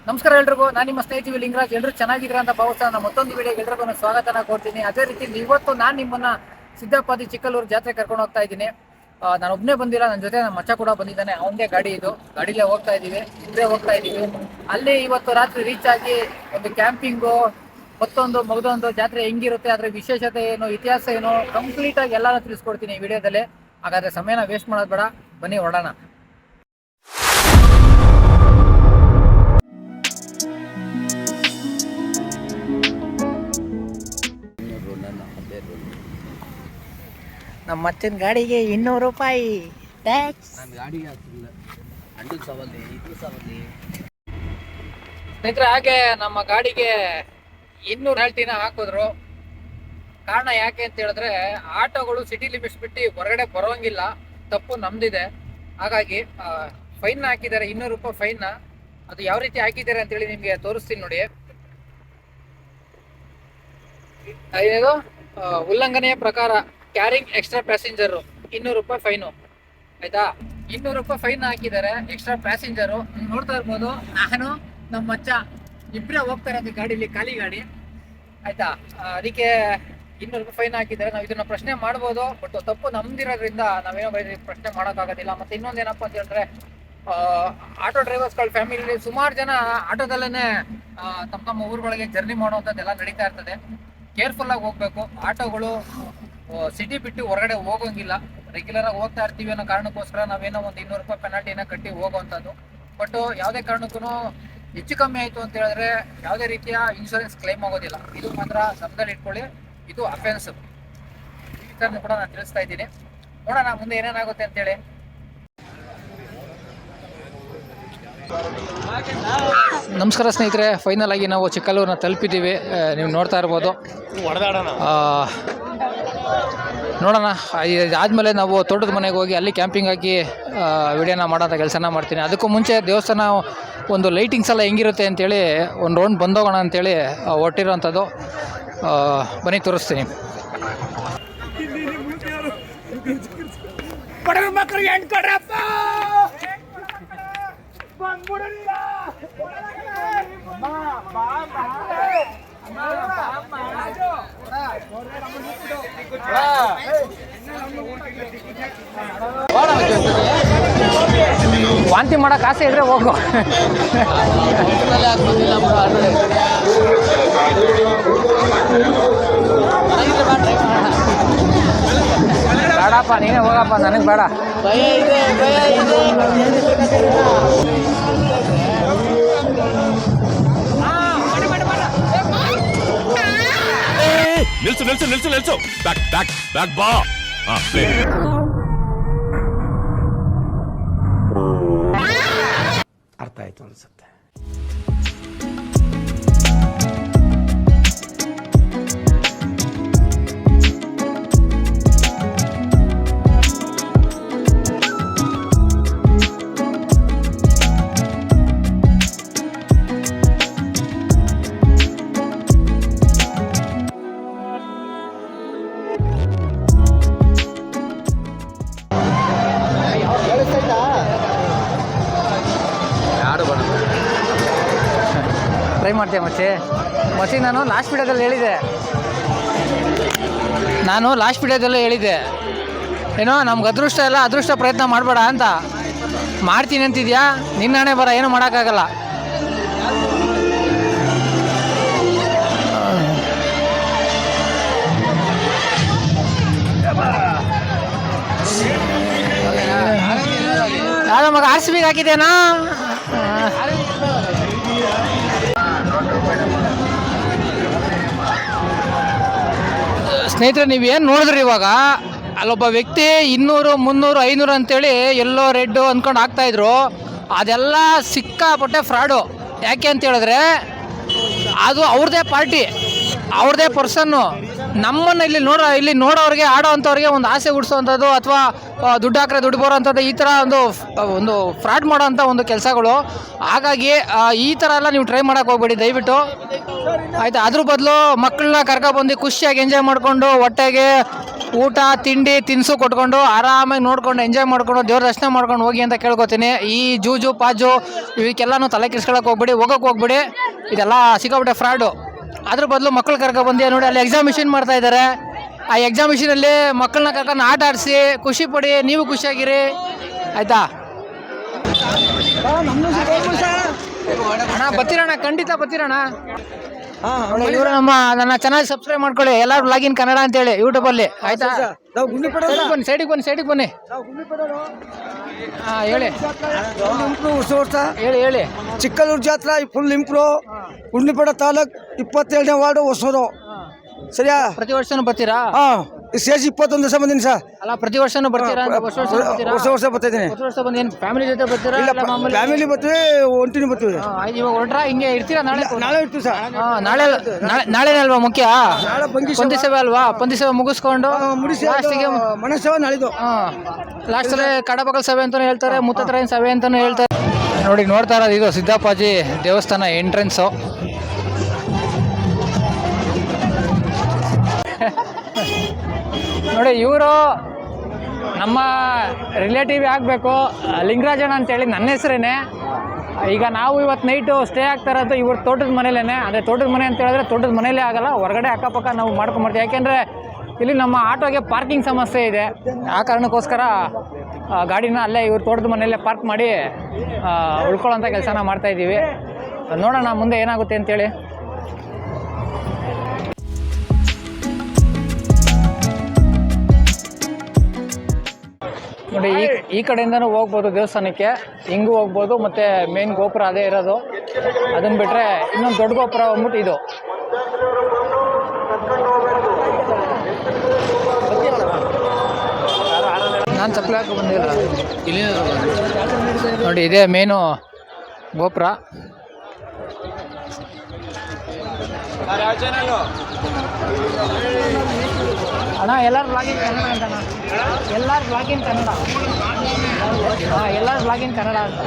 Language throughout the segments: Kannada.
ನಮಸ್ಕಾರ ಎಲ್ರಿಗೂ. ನಾನು ನಿಮ್ಮ ಸ್ನೇಹಿತ ಲಿಂಗರಾಜ್. ಎಲ್ಲರೂ ಚೆನ್ನಾಗಿದ್ದೀರಾ ಅಂತ ಭಾವಿಸ್ತಾ ನಾನು ಮತ್ತೊಂದು ವಿಡಿಯೋಗೆ ಎಲ್ರಿಗೂ ಸ್ವಾಗತನ ಕೊಡ್ತೀನಿ. ಅದೇ ರೀತಿ ಇವತ್ತು ನಾನು ನಿಮ್ಮನ್ನ ಸಿದ್ದಾಪಾದಿ ಚಿಕ್ಕಲ್ಲೂರು ಜಾತ್ರೆ ಕರ್ಕೊಂಡು ಹೋಗ್ತಾ ಇದ್ದೀನಿ. ನಾನು ಒಬ್ಬನೇ ಬಂದಿಲ್ಲ, ನನ್ನ ಜೊತೆ ನಮ್ಮ ಮಚ್ಚ ಕೂಡ ಬಂದಿದ್ದಾನೆ. ಅವನದೇ ಗಾಡಿ ಇದು. ಗಾಡಿಲೇ ಹೋಗ್ತಾ ಇದ್ದೀವಿ, ಇಬ್ಬರೇ ಹೋಗ್ತಾ ಇದ್ದೀವಿ. ಅಲ್ಲಿ ಇವತ್ತು ರಾತ್ರಿ ರೀಚ್ ಆಗಿ ಒಂದು ಕ್ಯಾಂಪಿಂಗು, ಮಗದೊಂದು ಜಾತ್ರೆ ಹೆಂಗಿರುತ್ತೆ, ಅದರ ವಿಶೇಷತೆ ಏನು, ಇತಿಹಾಸ ಏನು, ಕಂಪ್ಲೀಟ್ ಆಗಿ ಎಲ್ಲಾನು ತಿಳಿಸ್ಕೊಡ್ತೀನಿ ಈ ವಿಡಿಯೋದಲ್ಲಿ. ಹಾಗಾದ್ರೆ ಸಮಯನ ವೇಸ್ಟ್ ಮಾಡೋದು ಬೇಡ, ಬನ್ನಿ ಹೊರಡೋಣ. ನಮ್ಮ ಮಚ್ಚಿನ ಗಾಡಿಗೆ 200 ರೂಪಾಯಿ ಟ್ಯಾಕ್ಸ್. ನನ್ನ ಗಾಡಿಗೆ ಆಗ್ತಿಲ್ಲ, ಅಂಡು ಸವಲ್ಲಿ ಇದು ಸವಲ್ಲಿ. ಸ್ನೇಹಿತರೆ, ಹಾಗೆ ನಮ್ಮ ಗಾಡಿಗೆ 200 ಹೆಲ್ಟಿನ ಹಾಕಿದ್ರು. ಕಾರಣ ಯಾಕೆ ಅಂತ ಹೇಳಿದ್ರೆ, ಆಟೋಗಳು ಸಿಟಿ ಲಿಮಿಟ್ಸ್ ಬಿಟ್ಟು ಹೊರಗಡೆ ಬರೋಂಗಿಲ್ಲ, ತಪ್ಪು ನಮ್ದಿದೆ. ಹಾಗಾಗಿ ಫೈನ್ ಹಾಕಿದ್ದಾರೆ, 200 ರೂಪಾಯಿ ಫೈನ್. ಅದು ಯಾವ ರೀತಿ ಹಾಕಿದ್ದಾರೆ ಅಂತೇಳಿ ನಿಮಗೆ ತೋರಿಸ್ತೀನಿ ನೋಡಿ. ಇದು ಉಲ್ಲಂಘನೆಯ ಪ್ರಕಾರ ಕ್ಯಾರಿಂಗ್ ಎಕ್ಸ್ಟ್ರಾ ಪ್ಯಾಸೆಂಜರು 200 ರೂಪಾಯಿ ಫೈನು. ಆಯ್ತಾ, 200 ರೂಪಾಯಿ ಫೈನ್ ಹಾಕಿದ್ದಾರೆ ಎಕ್ಸ್ಟ್ರಾ ಪ್ಯಾಸೆಂಜರು. ನೀವು ನೋಡ್ತಾ ಇರ್ಬೋದು, ನಾನು ನಮ್ಮ ಮಚ್ಚ ಇಬ್ಬರೇ ಹೋಗ್ತಾ ಇರೋದು ಗಾಡೀಲಿ, ಖಾಲಿ ಗಾಡಿ. ಆಯ್ತಾ, ಅದಕ್ಕೆ 200 ರೂಪಾಯಿ ಫೈನ್ ಹಾಕಿದ್ದಾರೆ. ನಾವು ಇದನ್ನ ಪ್ರಶ್ನೆ ಮಾಡ್ಬೋದು, ಬಟ್ ತಪ್ಪು ನಮ್ದಿರೋದ್ರಿಂದ ನಾವೇನೋ ಪ್ರಶ್ನೆ ಮಾಡೋಕ್ಕಾಗೋದಿಲ್ಲ. ಮತ್ತೆ ಇನ್ನೊಂದೇನಪ್ಪ ಅಂತ ಹೇಳಿದ್ರೆ, ಆಟೋ ಡ್ರೈವರ್ಸ್ಗಳ ಫ್ಯಾಮಿಲಿ ಸುಮಾರು ಜನ ಆಟೋದಲ್ಲೇ ತಮ್ಮ ಊರುಗಳಿಗೆ ಜರ್ನಿ ಮಾಡುವಂಥದ್ದೆಲ್ಲ ನಡೀತಾ ಇರ್ತದೆ. ಕೇರ್ಫುಲ್ ಆಗಿ ಹೋಗ್ಬೇಕು. ಆಟೋಗಳು ಸಿಟಿ ಬಿಟ್ಟು ಹೊರಗಡೆ ಹೋಗೋಂಗಿಲ್ಲ. ರೆಗ್ಯುಲರ್ ಆಗಿ ಹೋಗ್ತಾ ಇರ್ತೀವಿ ಅನ್ನೋ ಕಾರಣಕ್ಕೋಸ್ಕರ ನಾವೇನೋ ಒಂದು 200 ರೂಪಾಯಿ ಪೆನಾಲ್ಟಿನ ಕಟ್ಟಿ ಹೋಗುವಂಥದ್ದು. ಬಟ್ ಯಾವುದೇ ಕಾರಣಕ್ಕೂ ಹೆಚ್ಚು ಕಮ್ಮಿ ಆಯಿತು ಅಂತ ಹೇಳಿದ್ರೆ ಯಾವುದೇ ರೀತಿಯ ಇನ್ಶೂರೆನ್ಸ್ ಕ್ಲೈಮ್ ಆಗೋದಿಲ್ಲ. ಇದು ಮಾತ್ರ ಶಬ್ದಲ್ಲಿ ಇಟ್ಕೊಳ್ಳಿ, ಇದು ಅಫೆನ್ಸ್. ಈ ಥರ ಕೂಡ ನಾನು ತಿಳಿಸ್ತಾ ಇದ್ದೀನಿ. ನೋಡೋಣ ಮುಂದೆ ಏನೇನಾಗುತ್ತೆ ಅಂತೇಳಿ. ನಮಸ್ಕಾರ ಸ್ನೇಹಿತರೆ, ಫೈನಲ್ ಆಗಿ ನಾವು ಚಿಕ್ಕಲ್ಲೂರನ್ನ ತಲುಪಿದ್ದೀವಿ. ನೀವು ನೋಡ್ತಾ ಇರ್ಬೋದು. ನೋಡೋಣ, ಇದಾದಮೇಲೆ ನಾವು ತೋಟದ ಮನೆಗೆ ಹೋಗಿ ಅಲ್ಲಿ ಕ್ಯಾಂಪಿಂಗ್ ಹಾಕಿ ವಿಡಿಯೋನ ಮಾಡೋಂಥ ಕೆಲಸನ ಮಾಡ್ತೀನಿ. ಅದಕ್ಕೂ ಮುಂಚೆ ದೇವಸ್ಥಾನ ಒಂದು ಲೈಟಿಂಗ್ಸ್ ಎಲ್ಲ ಹೆಂಗಿರುತ್ತೆ ಅಂತೇಳಿ ಒಂದು ರೌಂಡ್ ಬಂದೋಗೋಣ ಅಂತೇಳಿ ಹೊರಟಿರೋಂಥದ್ದು. ಬನ್ನಿ ತೋರಿಸ್ತೀನಿ. ವಾಂತಿ ಮಾಡಕ್ ಆಸೆ ಇದ್ರೆ ಹೋಗು. ಬೇಡಪ್ಪ, ನೀನೇ ಹೋಗಪ್ಪ, ನನಗೆ ಬೇಡ. ಭಯ ಇದೆ. ನಿಲ್ಸು ಬ್ಯಾಕ್ ಬಾ. ಅರ್ಥ ಆಯ್ತು ಅನ್ಸುತ್ತೆ. ಟ್ರೈ ಮಾಡ್ತೇವೆ ಮಚ್ಚಿ. ನಾನು ಲಾಸ್ಟ್ ವಿಡಿಯೋದಲ್ಲಿ ಹೇಳಿದ್ದೆ ಏನೋ ನಮ್ಗೆ ಅದೃಷ್ಟ ಎಲ್ಲ, ಅದೃಷ್ಟ ಪ್ರಯತ್ನ ಮಾಡಬೇಡ ಅಂತ. ಮಾಡ್ತೀನಿ ಅಂತಿದ್ಯಾ, ನಿನ್ನ ಹಣೆ ಬರ, ಏನೂ ಮಾಡೋಕ್ಕಾಗಲ್ಲ. ಯಾವುದೋ ಮಗ RCB ಹಾಕಿದ್ದೇನಾ? ಸ್ನೇಹಿತರೆ, ನೀವೇನು ನೋಡಿದ್ರಿ ಇವಾಗ, ಅಲ್ಲೊಬ್ಬ ವ್ಯಕ್ತಿ 200, 300, 500 ಅಂತೇಳಿ ಎಲ್ಲೋ ರೆಡ್ಡು ಅಂದ್ಕೊಂಡು ಹಾಕ್ತಾಯಿದ್ರು. ಅದೆಲ್ಲ ಸಿಕ್ಕಾಪಟ್ಟೆ ಫ್ರಾಡು. ಯಾಕೆ ಅಂತ ಹೇಳಿದ್ರೆ, ಅದು ಅವ್ರದ್ದೇ ಪಾರ್ಟಿ, ಅವ್ರದ್ದೇ ಪರ್ಸನ್ನು. ನಮ್ಮನ್ನು ಇಲ್ಲಿ ನೋಡೋರಿಗೆ, ಆಡೋವಂಥವ್ರಿಗೆ ಒಂದು ಆಸೆ ಹುಡ್ಸೋವಂಥದ್ದು, ಅಥವಾ ದುಡ್ಡು ಹಾಕ್ರೆ ದುಡ್ಡು ಬರೋವಂಥದ್ದು, ಈ ಥರ ಒಂದು ಫ್ರಾಡ್ ಮಾಡೋವಂಥ ಒಂದು ಕೆಲಸಗಳು. ಹಾಗಾಗಿ ಈ ಥರ ಎಲ್ಲ ನೀವು ಟ್ರೈ ಮಾಡೋಕೆ ಹೋಗ್ಬೇಡಿ ದಯವಿಟ್ಟು, ಆಯಿತಾ. ಅದ್ರ ಬದಲು ಮಕ್ಕಳನ್ನ ಕರ್ಕೊಬಂದು ಖುಷಿಯಾಗಿ ಎಂಜಾಯ್ ಮಾಡಿಕೊಂಡು ಹೊಟ್ಟೆಗೆ ಊಟ ತಿಂಡಿ ತಿನಿಸು ಕೊಟ್ಕೊಂಡು ಆರಾಮಾಗಿ ನೋಡ್ಕೊಂಡು ಎಂಜಾಯ್ ಮಾಡ್ಕೊಂಡು ದೇವ್ರ ದರ್ಶನ ಮಾಡ್ಕೊಂಡು ಹೋಗಿ ಅಂತ ಕೇಳ್ಕೊತೀನಿ. ಈ ಜೂಜು ಪಾಜು ಇವಕ್ಕೆಲ್ಲನೂ ತಲೆ ಕೆಡ್ಸ್ಕೊಳಕ್ಕೆ ಹೋಗ್ಬೇಡಿ, ಹೋಗ್ಬೇಡಿ. ಇದೆಲ್ಲ ಸಿಕ್ಕಾಬಿಟ್ಟೆ ಫ್ರಾಡು. ಅದ್ರ ಬದಲು ಮಕ್ಕಳು ಕರ್ಕೊಬಂದು ನೋಡಿ ಅಲ್ಲಿ ಎಕ್ಸಾಮಿಷನ್ ಮಾಡ್ತಾ ಇದ್ದಾರೆ. ಆ ಎಕ್ಸಾಮಿಷನಲ್ಲಿ ಮಕ್ಕಳನ್ನ ಕರ್ಕೊಂಡು ಆಟ ಆಡಿಸಿ ಖುಷಿ ಪಡಿ, ನೀವು ಖುಷಿಯಾಗಿರಿ ಆಯಿತಾ. ಅಣ್ಣ ಬರ್ತೀರಣ್ಣ, ಖಂಡಿತ ಬರ್ತೀರಣ್ಣ. ಇವರು ನನ್ನ ಚೆನ್ನಾಗಿ ಸಬ್ಸ್ಕ್ರೈಬ್ ಮಾಡ್ಕೊಳ್ಳಿ, ಎಲ್ಲರೂ ಲಾಗಿನ್ ಕನ್ನಡ ಅಂತೇಳಿ ಯೂಟ್ಯೂಬಲ್ಲಿ ಆಯ್ತಾ. ಸೈಡಿಗೆ ಬನ್ನಿ. ಹಾಂ ಹೇಳಿ ಹೇಳಿ. ಚಿಕ್ಕಲ್ಲೂರು ಜಾತ್ರಾ ಫುಲ್ ಇಂಪ್ರೂವ್. ಗುಂಡ್ಲಿಪೇಟೆ ತಾಲೂಕ್ 27ನೇ ವಾರ್ಡು ಹೊಸೂರು. ಸರಿಯಾ? ಪ್ರತಿ ವರ್ಷನೂ ಬರ್ತೀರಾ? ಸೇಜ್ 21 ವರ್ಷ ಬಂದೀನಿ ಸರ್. ಅಲ್ಲ ಪ್ರತಿ ವರ್ಷನೂ ಬರ್ತೀರಾ? ವರ್ಷ ಬರ್ತಿದ್ದೀನಿ. ವರ್ಷ ಬಂದು ಏನು ಫ್ಯಾಮಿಲಿ ಜೊತೆ ಬರ್ತೀರಾ? ಫ್ಯಾಮಿಲಿ ಬರ್ತೀವಿ, ಒಂಟಿನಿ ಬರ್ತೀವಿ. ಇವಾಗ ಹೊರಟ್ರಾ ಹಿಂಗೆ ಇರ್ತೀರಾ? ನಾಳೆ ಇರ್ತೀವಿ ಸರ್. ನಾಳೆನೇ ಅಲ್ವಾ ಮುಖ್ಯ? ನಾಳೆ ಪಂದಿ ಸೇವೆ ಅಲ್ವಾ? ಪಂದಿ ಸೇವೆ ಮುಗಿಸ್ಕೊಂಡು ಲಾಸ್ಟಿಗೆ ಮನೆ ಸೇವೆ ನಾಳಿದ್ದು. ಲಾಸ್ಟಲ್ಲಿ ಕಡಬಗಲ್ ಸಭೆ ಅಂತಾನು ಹೇಳ್ತಾರೆ, ಮುತ್ತತ್ರಾಯನ ಸಭೆ ಅಂತಾನು ಹೇಳ್ತಾರೆ. ನೋಡಿ ನೋಡ್ತಾ ಇರೋದು ಇದು ಸಿದ್ದಪ್ಪಾಜಿ ದೇವಸ್ಥಾನ ಎಂಟ್ರೆನ್ಸು. ನೋಡಿ ಇವರು ನಮ್ಮ ರಿಲೇಟಿವ್ ಆಗಬೇಕು, ಲಿಂಗರಾಜಣ್ಣ ಅಂತೇಳಿ ನನ್ನ ಹೆಸರೇನೆ. ಈಗ ನಾವು ಇವತ್ತು ನೈಟು ಸ್ಟೇ ಆಗ್ತಾ ಇರೋದು ಇವ್ರ ತೋಟದ ಮನೇಲೇ. ಅದೇ ತೋಟದ ಮನೆ ಅಂತ ಹೇಳಿದ್ರೆ ತೋಟದ ಮನೇಲೇ ಆಗಲ್ಲ, ಹೊರಗಡೆ ಅಕ್ಕಪಕ್ಕ ನಾವು ಮಾಡ್ಕೊಂಬರ್ತೀವಿ. ಯಾಕೆಂದರೆ ಇಲ್ಲಿ ನಮ್ಮ ಆಟೋಗೆ ಪಾರ್ಕಿಂಗ್ ಸಮಸ್ಯೆ ಇದೆ. ಆ ಕಾರಣಕ್ಕೋಸ್ಕರ ಗಾಡಿನ ಅಲ್ಲೇ ಇವ್ರ ತೋಟದ ಮನೆಯಲ್ಲೇ ಪಾರ್ಕ್ ಮಾಡಿ ಉಳ್ಕೊಳ್ಳೋಂಥ ಕೆಲಸನ ಮಾಡ್ತಾಯಿದ್ದೀವಿ. ನೋಡೋಣ ಮುಂದೆ ಏನಾಗುತ್ತೆ ಅಂತೇಳಿ. ನೋಡಿ ಈ ಕಡೆಯಿಂದನೂ ಹೋಗ್ಬೋದು ದೇವಸ್ಥಾನಕ್ಕೆ, ಹಿಂಗೂ ಹೋಗ್ಬೋದು. ಮತ್ತು ಮೇನ್ ಗೋಪುರ ಅದೇ ಇರೋದು. ಅದನ್ನು ಬಿಟ್ಟರೆ ಇನ್ನೊಂದು ದೊಡ್ಡ ಗೋಪುರ ಬಂದ್ಬಿಟ್ಟು ಇದು. ನಾನು ಚಪ್ಪಲಿ ಹಾಕಿ ಬಂದಿಲ್ಲ. ನೋಡಿ ಇದೇ ಮೇನು ಗೋಪುರ. ಅಣ್ಣ ಎಲ್ಲರೂ ಲಾಗಿನ್ ಕನ್ನಡ ಅಂತಣ್ಣ, ಎಲ್ಲರೂ ಲಾಗಿನ್ ಕನ್ನಡ. ಎಲ್ಲರೂ ಲಾಗಿನ್ ಕನ್ನಡ ಅಂತ.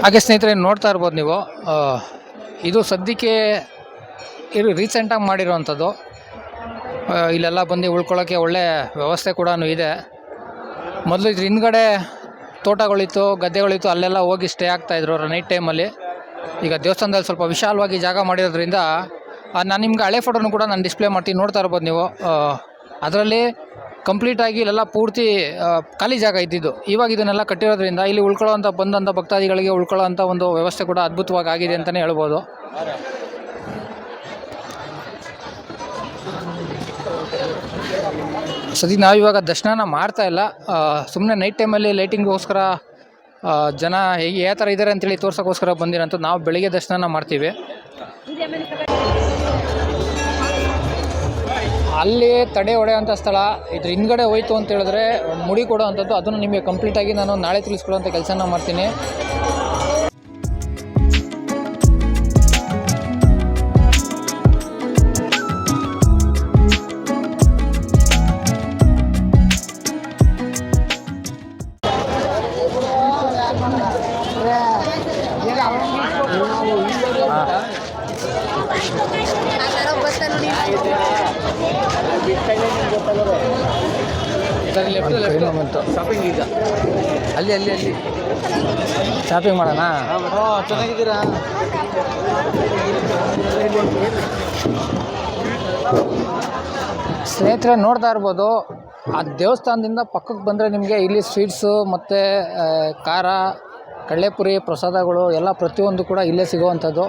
ಹಾಗೆ ಸ್ನೇಹಿತರೆ ನೋಡ್ತಾ ಇರ್ಬೋದು ನೀವು, ಇದು ಸದ್ಯಕ್ಕೆ ಇದು ರೀಸೆಂಟಾಗಿ ಮಾಡಿರೋವಂಥದ್ದು. ಇಲ್ಲೆಲ್ಲ ಬಂದು ಉಳ್ಕೊಳ್ಳೋಕ್ಕೆ ಒಳ್ಳೆ ವ್ಯವಸ್ಥೆ ಕೂಡ ಇದೆ. ಮೊದಲು ಇದ್ರ ಹಿಂದ್ಗಡೆ ತೋಟಗಳಿತ್ತು, ಗದ್ದೆಗಳಿತ್ತು, ಅಲ್ಲೆಲ್ಲ ಹೋಗಿ ಸ್ಟೇ ಆಗ್ತಾಯಿದ್ರು ನೈಟ್ ಟೈಮಲ್ಲಿ. ಈಗ ದೇವಸ್ಥಾನದಲ್ಲಿ ಸ್ವಲ್ಪ ವಿಶಾಲವಾಗಿ ಜಾಗ ಮಾಡಿರೋದ್ರಿಂದ ನಾನು ನಿಮ್ಗೆ ಹಳೆ ಫೋಟೋನು ಕೂಡ ನಾನು ಡಿಸ್ಪ್ಲೇ ಮಾಡ್ತೀನಿ, ನೋಡ್ತಾ ಇರ್ಬೋದು ನೀವು. ಅದರಲ್ಲಿ ಕಂಪ್ಲೀಟಾಗಿ ಇಲ್ಲೆಲ್ಲ ಪೂರ್ತಿ ಖಾಲಿ ಜಾಗ ಇದ್ದಿದ್ದು. ಇವಾಗ ಇದನ್ನೆಲ್ಲ ಕಟ್ಟಿರೋದ್ರಿಂದ ಇಲ್ಲಿ ಉಳ್ಕೊಳ್ಳೋವಂಥ ಬಂದಂಥ ಭಕ್ತಾದಿಗಳಿಗೆ ಉಳ್ಕೊಳ್ಳೋವಂಥ ಒಂದು ವ್ಯವಸ್ಥೆ ಕೂಡ ಅದ್ಭುತವಾಗಿ ಆಗಿದೆ ಅಂತಲೇ ಹೇಳ್ಬೋದು. ಸದ್ಯ ನಾವಿವಾಗ ದರ್ಶನ ಮಾಡ್ತಾ ಇಲ್ಲ, ಸುಮ್ಮನೆ ನೈಟ್ ಟೈಮಲ್ಲಿ ಲೈಟಿಂಗ್ಗೋಸ್ಕರ ಜನ ಹೇಗೆ ಯಾವ ಥರ ಇದ್ದಾರೆ ಅಂತೇಳಿ ತೋರ್ಸೋಕ್ಕೋಸ್ಕರ ಬಂದಿರೋಂಥ. ನಾವು ಬೆಳಿಗ್ಗೆ ದರ್ಶನ ಮಾಡ್ತೀವಿ. ಅಲ್ಲಿ ತಡೆ ಹೊಡೆಯೋಂಥ ಸ್ಥಳ ಇದ್ರ ಹಿಂದ್ಗಡೆ ಹೋಯ್ತು ಅಂತ ಹೇಳಿದ್ರೆ ಮುಡಿ ಕೊಡೋ ಅಂಥದ್ದು. ಅದನ್ನು ನಿಮಗೆ ಕಂಪ್ಲೀಟಾಗಿ ನಾನು ನಾಳೆ ತಿಳಿಸ್ಕೊಡೋಂಥ ಕೆಲಸನ ಮಾಡ್ತೀನಿ. ಶಾಪಿಂಗ್ ಈಗ ಅಲ್ಲಿ ಅಲ್ಲಿ ಅಲ್ಲಿ ಶಾಪಿಂಗ್ ಮಾಡೋಣ. ಚೆನ್ನಾಗಿದ್ದೀರಾ? ಸ್ನೇಹಿತರೆ ನೋಡ್ತಾ ಇರ್ಬೋದು, ಆ ದೇವಸ್ಥಾನದಿಂದ ಪಕ್ಕಕ್ಕೆ ಬಂದರೆ ನಿಮಗೆ ಇಲ್ಲಿ ಸ್ವೀಟ್ಸು ಮತ್ತು ಖಾರ, ಕಡಲೆಪುರಿ, ಪ್ರಸಾದಗಳು ಎಲ್ಲ ಪ್ರತಿಯೊಂದು ಕೂಡ ಇಲ್ಲೇ ಸಿಗುವಂಥದ್ದು.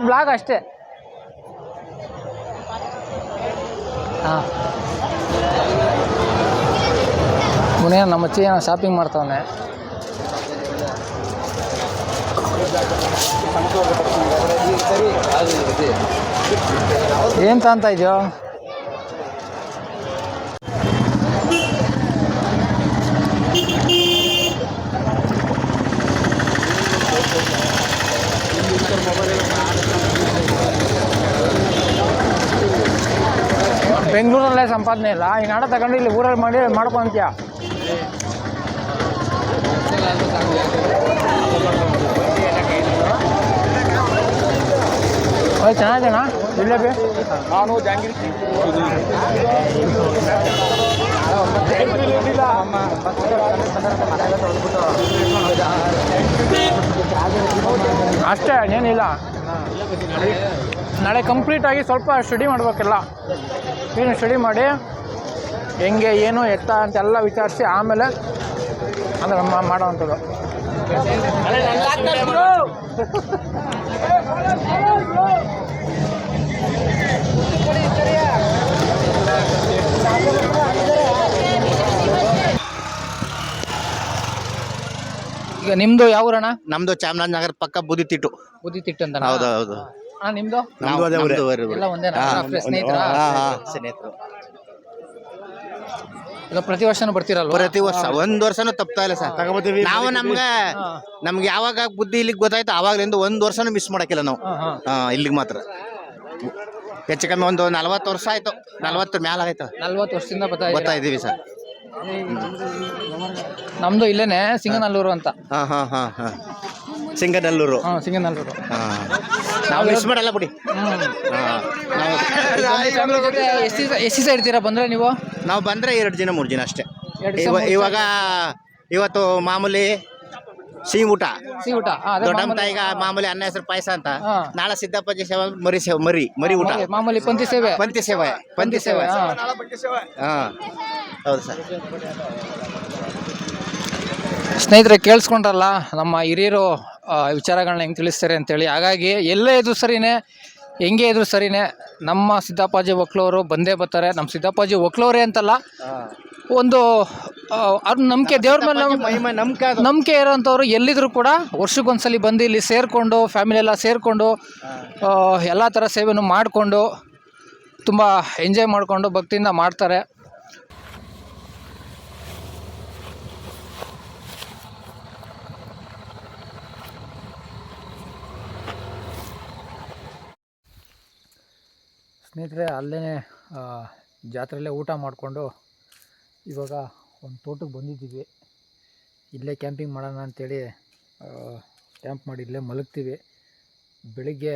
ಬ್ಲಾಗ್ ಅಷ್ಟೇ. ಹಾಂ ಮುನಿಯ ನಮ್ಮ ಅಚ್ಚಿ ಏನೋ ಶಾಪಿಂಗ್ ಮಾಡ್ತಾವನೆ. ಏನು ಅಂತ ಇದೆಯೋ ಬೆಂಗಳೂರಲ್ಲೇ ಸಂಪಾದನೆ ಇಲ್ಲ ಈ ನಾಡ ತಗೊಂಡು ಇಲ್ಲಿ ಊರಲ್ಲಿ ಮಾಡಿ ಮಾಡ್ಕೊಂತೀಯ. ಚೆನ್ನಾಗಿದೆಣ್ಣ ಜಿಲೇಬಿ. ನಾನು ಜಾಂಗಿರಿ ಅಷ್ಟೇ ಏನಿಲ್ಲ. ನಾಳೆ ಕಂಪ್ಲೀಟಾಗಿ ಸ್ವಲ್ಪ ಸ್ಟಡಿ ಮಾಡಬೇಕಿಲ್ಲ. ಏನು ಸ್ಟಡಿ ಮಾಡಿ ಹೆಂಗೆ ಏನು ಎತ್ತ ಅಂತೆಲ್ಲ ವಿಚಾರಿಸಿ ಆಮೇಲೆ ಅಂದರೆ ಮಾಡೋವಂಥದ್ದು. ಈಗ ನಿಮ್ಮದು ಯಾವ ಊರಣ್ಣ? ನಮ್ದು ಚಾಮರಾಜನಗರ ಪಕ್ಕ ಬುದಿತಿಟ್ಟು. ಬುದ್ದಿತಿಟ್ಟು ಅಂತ. ಹೌದು ಹೌದು. ಅಣ್ಣ ನಿಮ್ಮದು ಎಲ್ಲ ಒಂದೇ ಸ್ನೇಹಿತರ? ಸ್ನೇಹಿತರು. ಈಗ ಪ್ರತಿ ವರ್ಷನೂ ಬರ್ತೀರಲ್ವ? ಪ್ರತಿ ವರ್ಷ ಒಂದ್ ವರ್ಷನೂ ತಪ್ತಾ ಇಲ್ಲ ಸರ್. ನಾವು ನಮ್ಗೆ ಯಾವಾಗ ಬುದ್ಧಿ ಇಲ್ಲಿಗೆ ಗೊತ್ತಾಯ್ತು ಆವಾಗ್ಲಿಂದ ಒಂದ್ ವರ್ಷನೂ ಮಿಸ್ ಮಾಡಕ್ಕಿಲ್ಲ ನಾವು. ಇಲ್ಲಿಗೆ ಮಾತ್ರ ಹೆಚ್ಚು ಕಮ್ಮಿ ಒಂದು 40 ವರ್ಷ ಆಯ್ತು. 40 ಮ್ಯಾಲ ಆಯ್ತು. 40 ವರ್ಷದಿಂದ ಬರ್ತಾ ಇದೀವಿ ಸರ್. ನಮ್ದು ಇಲ್ಲೇನೆ ಸಿಂಗನಲ್ಲೂರು ಅಂತ. ಸಿಂಗನಲ್ಲೂರು. ಸಿಂಗನಲ್ಲೂರು. ನಾವು ಮಿಸ್ ಮಾಡಲ್ಲ ಬಿಡಿ. ಫ್ಯಾಮಿಲಿ ಜೊತೆ ಎಷ್ಟು ದಿವಸ ಇರ್ತೀರಾ ಬಂದ್ರೆ ನೀವು? ನಾವು ಬಂದ್ರೆ 2 ದಿನ 3 ದಿನ ಅಷ್ಟೇ. ಇವಾಗ ಇವತ್ತು ಮಾಮೂಲಿ ಸಿಹಿ ಊಟ. ದೊಡ್ಡಮ್ಮ ತಾಯಿಗ ಮಾಮೂಲಿ ಅನ್ನ ಹೆಸರು ಪಾಯಸ ಅಂತ. ನಾಳೆ ಸಿದ್ದಪ್ಪಾಜಿ ಸೇವೆ ಮರಿ ಊಟ. ಮಾಮೂಲಿ ಪಂಥಿ ಸೇವೆ. ಹಾ ಹೌದು ಸರ್. ಸ್ನೇಹಿತರೆ ಕೇಳಿಸ್ಕೊಂಡ್ರಲ್ಲ ನಮ್ಮ ಹಿರಿಯರು ವಿಚಾರಗಳನ್ನ ಹೆಂಗೆ ತಿಳಿಸ್ತಾರೆ ಅಂತೇಳಿ. ಹಾಗಾಗಿ ಎಲ್ಲೇ ಇದ್ರು ಸರಿನೇ, ಹೆಂಗೆ ಇದ್ರು ಸರಿನೇ, ನಮ್ಮ ಸಿದ್ದಪ್ಪಾಜಿ ಒಕ್ಲವರು ಬಂದೇ ಬರ್ತಾರೆ. ನಮ್ಮ ಸಿದ್ದಪ್ಪಾಜಿ ಒಕ್ಲವರೇ ಅಂತಲ್ಲ, ಒಂದು ಅವ್ರ ನಂಬಿಕೆ, ದೇವ್ರ ಮೇಲೆ ನಂಬಿಕೆ ಇರೋಂಥವ್ರು ಎಲ್ಲಿದ್ರು ಕೂಡ ವರ್ಷಕ್ಕೊಂದ್ಸಲಿ ಬಂದು ಇಲ್ಲಿ ಸೇರಿಕೊಂಡು ಫ್ಯಾಮಿಲಿ ಎಲ್ಲ ಸೇರಿಕೊಂಡು ಎಲ್ಲ ಥರ ಸೇವೆನೂ ಮಾಡಿಕೊಂಡು ತುಂಬ ಎಂಜಾಯ್ ಮಾಡಿಕೊಂಡು ಭಕ್ತಿಯಿಂದ ಮಾಡ್ತಾರೆ. ಸ್ನೇಹಿತರೆ ಅಲ್ಲೇ ಜಾತ್ರೆಯಲ್ಲೇ ಊಟ ಮಾಡಿಕೊಂಡು ಇವಾಗ ಒಂದು ತೋಟಕ್ಕೆ ಬಂದಿದ್ದೀವಿ. ಇಲ್ಲೇ ಕ್ಯಾಂಪಿಂಗ್ ಮಾಡೋಣ ಅಂಥೇಳಿ ಕ್ಯಾಂಪ್ ಮಾಡಿ ಇಲ್ಲೇ ಮಲಗ್ತೀವಿ. ಬೆಳಿಗ್ಗೆ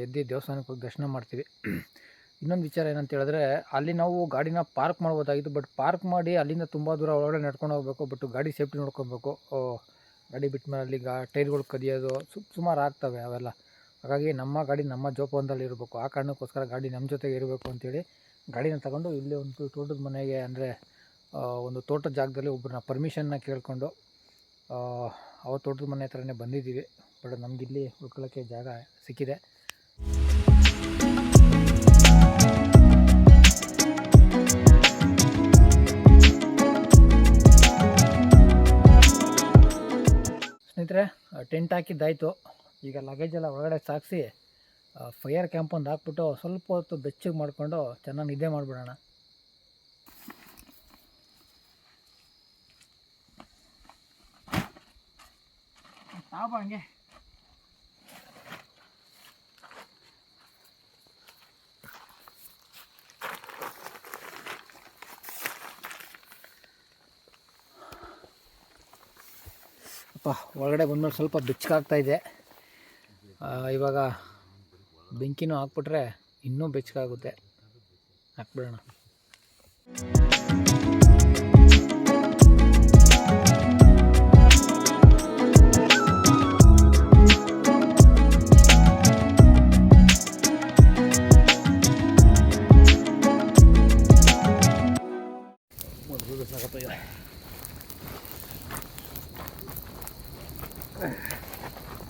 ಎದ್ದು ದೇವಸ್ಥಾನಕ್ಕೆ ಹೋಗಿ ದರ್ಶನ ಮಾಡ್ತೀವಿ. ಇನ್ನೊಂದು ವಿಚಾರ ಏನಂತ ಹೇಳಿದ್ರೆ, ಅಲ್ಲಿ ನಾವು ಗಾಡಿನ ಪಾರ್ಕ್ ಮಾಡ್ಬೋದಾಗಿತ್ತು. ಬಟ್ ಪಾರ್ಕ್ ಮಾಡಿ ಅಲ್ಲಿಂದ ತುಂಬ ದೂರ ಒಳಗಡೆ ನಡ್ಕೊಂಡು ಹೋಗಬೇಕು. ಬಟ್ ಗಾಡಿ ಸೇಫ್ಟಿ ನೋಡ್ಕೊಬೇಕು. ಗಾಡಿ ಬಿಟ್ಟ ಮೇಲೆ ಅಲ್ಲಿ ಟೈರ್ಗಳು ಕದಿಯೋದು ಸುಮಾರು ಆಗ್ತವೆ ಅವೆಲ್ಲ. ಹಾಗಾಗಿ ನಮ್ಮ ಗಾಡಿ ನಮ್ಮ ಜೋಪಾನದಲ್ಲಿ ಇರಬೇಕು. ಆ ಕಾರಣಕ್ಕೋಸ್ಕರ ಗಾಡಿ ನಮ್ಮ ಜೊತೆಗೆ ಇರಬೇಕು ಅಂತೇಳಿ ಗಾಡಿನ ತಗೊಂಡು ಇಲ್ಲಿ ಒಂದು ತೋಟದ ಮನೆಗೆ, ಅಂದರೆ ಒಂದು ತೋಟದ ಜಾಗದಲ್ಲಿ ಒಬ್ಬರನ್ನ ಪರ್ಮಿಷನ್ನ ಕೇಳಿಕೊಂಡು ಅವ್ರ ತೋಟದ ಮನೆ ಹತ್ರನೇ ಬಂದಿದ್ದೀವಿ. ಬಟ್ ನಮಗಿಲ್ಲಿ ಉಳ್ಕೊಳ್ಳೋಕ್ಕೆ ಜಾಗ ಸಿಕ್ಕಿದೆ. ಸ್ನೇಹಿತರೆ ಟೆಂಟ್ ಹಾಕಿದ್ದಾಯಿತು. ಈಗ ಲಗೇಜೆಲ್ಲ ಒಳಗಡೆ ಸಾಗಿಸಿ ಫೈರ್ ಕ್ಯಾಂಪ್ ಒಂದು ಹಾಕ್ಬಿಟ್ಟು ಸ್ವಲ್ಪ ಹೊತ್ತು ಬೆಚ್ಚಗೆ ಮಾಡಿಕೊಂಡು ಚೆನ್ನಾಗಿ ನಿದ್ದೆ ಮಾಡಿಬಿಡೋಣ. ಹಂಗೆ ಅಪ್ಪ ಒಳಗಡೆ ಬಂದ್ಮೇಲೆ ಸ್ವಲ್ಪ ಬೆಚ್ಚಗಾಗ್ತಾಯಿದೆ. ಇವಾಗ ಬೆಂಕಿನೂ ಹಾಕ್ಬಿಟ್ರೆ ಇನ್ನೂ ಬೆಚ್ಚಗಾಗುತ್ತೆ. ಹಾಕ್ಬಿಡೋಣ.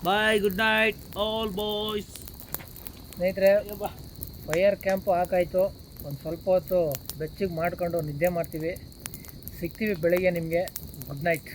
ಬಾಯ್, ಗುಡ್ ನೈಟ್ ಆಲ್ ಬಾಯ್ಸ್. ಸ್ನೇಹಿತರೆ ಫೈರ್ ಕ್ಯಾಂಪು ಹಾಕಾಯಿತು. ಒಂದು ಸ್ವಲ್ಪ ಹೊತ್ತು ಬೆಚ್ಚಗೆ ಮಾಡ್ಕೊಂಡು ನಿದ್ದೆ ಮಾಡ್ತೀವಿ. ಸಿಗ್ತೀವಿ ಬೆಳಿಗ್ಗೆ ನಿಮಗೆ. Good night.